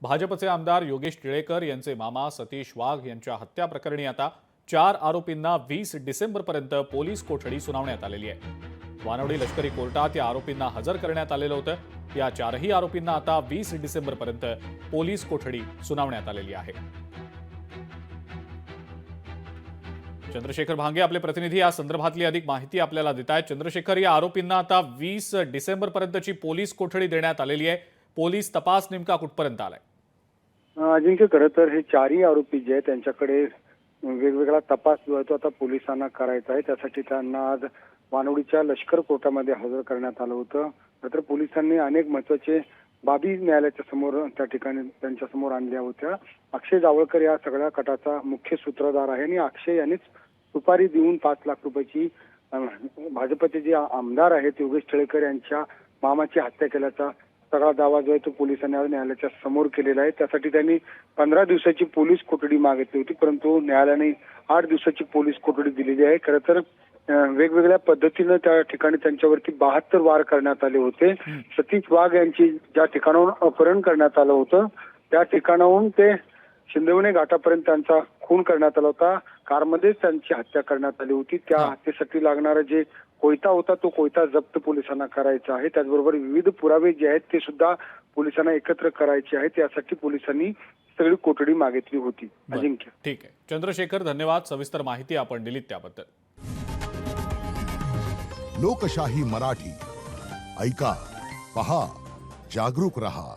भाजपचे आमदार योगेश टिळेकर यांचे मामा सतीश वाघ यांच्या हत्या प्रकरणी आता 4 आरोपींना 20 डिसेंबरपर्यंत पोलीस कोठडी सुनावण्यात आलेली आहे। वानवडी लष्करी कोर्टात या आरोपींना हजर करण्यात आलेलं होतं। या 4ही आरोपींना आता 20 डिसेंबरपर्यंत पोलीस कोठडी सुनावण्यात आलेली आहे। चंद्रशेखर भांगे आपले प्रतिनिधी या संदर्भातली अधिक माहिती आपल्याला देत आहेत। चंद्रशेखर, या आरोपींना आता 20 डिसेंबरपर्यंतची पोलीस कोठडी देण्यात आलेली आहे। पोलीस तपास नेमका कुठपर्यंत आलाय? अजिंक्य, खरं तर हे 4ही आरोपी जे आहेत त्यांच्याकडे वेगवेगळा तपास जो आहे तो आता पोलिसांना करायचा आहे। त्यासाठी त्यांना आज वानवडीच्या लष्कर कोर्टामध्ये हजर करण्यात आलं होतं। तर पोलिसांनी अनेक महत्त्वाचे बाबी न्यायालयाच्या समोर त्या ठिकाणी त्यांच्या समोर आणल्या होत्या। अक्षय जावळकर या सगळ्या कटाचा मुख्य सूत्रधार आहे आणि अक्षय यांनीच सुपारी देऊन 5 लाख रुपयाची भाजपचे जे आमदार आहेत योगेश टिळेकर यांच्या मामाची हत्या केल्याचा सगळा दावा जो आहे तो पोलिसांनी आज न्यायालयाच्या समोर केलेला आहे। त्यासाठी त्यांनी 15 दिवसाची पोलीस कोठडी मागितली होती, परंतु न्यायालयाने 8 दिवसाची पोलीस कोठडी दिलेली आहे। खरं तर वेगवेगळ्या पद्धतीनं त्या ठिकाणी त्यांच्यावरती 72 वार करण्यात आले होते। सतीश वाघ यांची ज्या ठिकाणाहून अपहरण करण्यात आलं होतं त्या ठिकाणाहून ते शिंदवणे घाटापर्यंत त्यांचा खून करण्यात आला होता। कारमध्येच त्यांची हत्या करण्यात आली होती। त्या हत्येसाठी लागणारा जे कोयता होता तो कोयता जप्त पोलिसांना करायचा आहे। त्याचबरोबर विविध पुरावे जे आहेत ते सुद्धा पोलिसांना एकत्र करायचे आहेत। यासाठी पोलिसांनी सगळी कोठडी मागितली होती। अजिंक्य, ठीक आहे चंद्रशेखर, धन्यवाद। सविस्तर माहिती आपण दिलीत त्याबद्दल। लोकशाही मराठी ऐका, पहा, जागरूक रहा।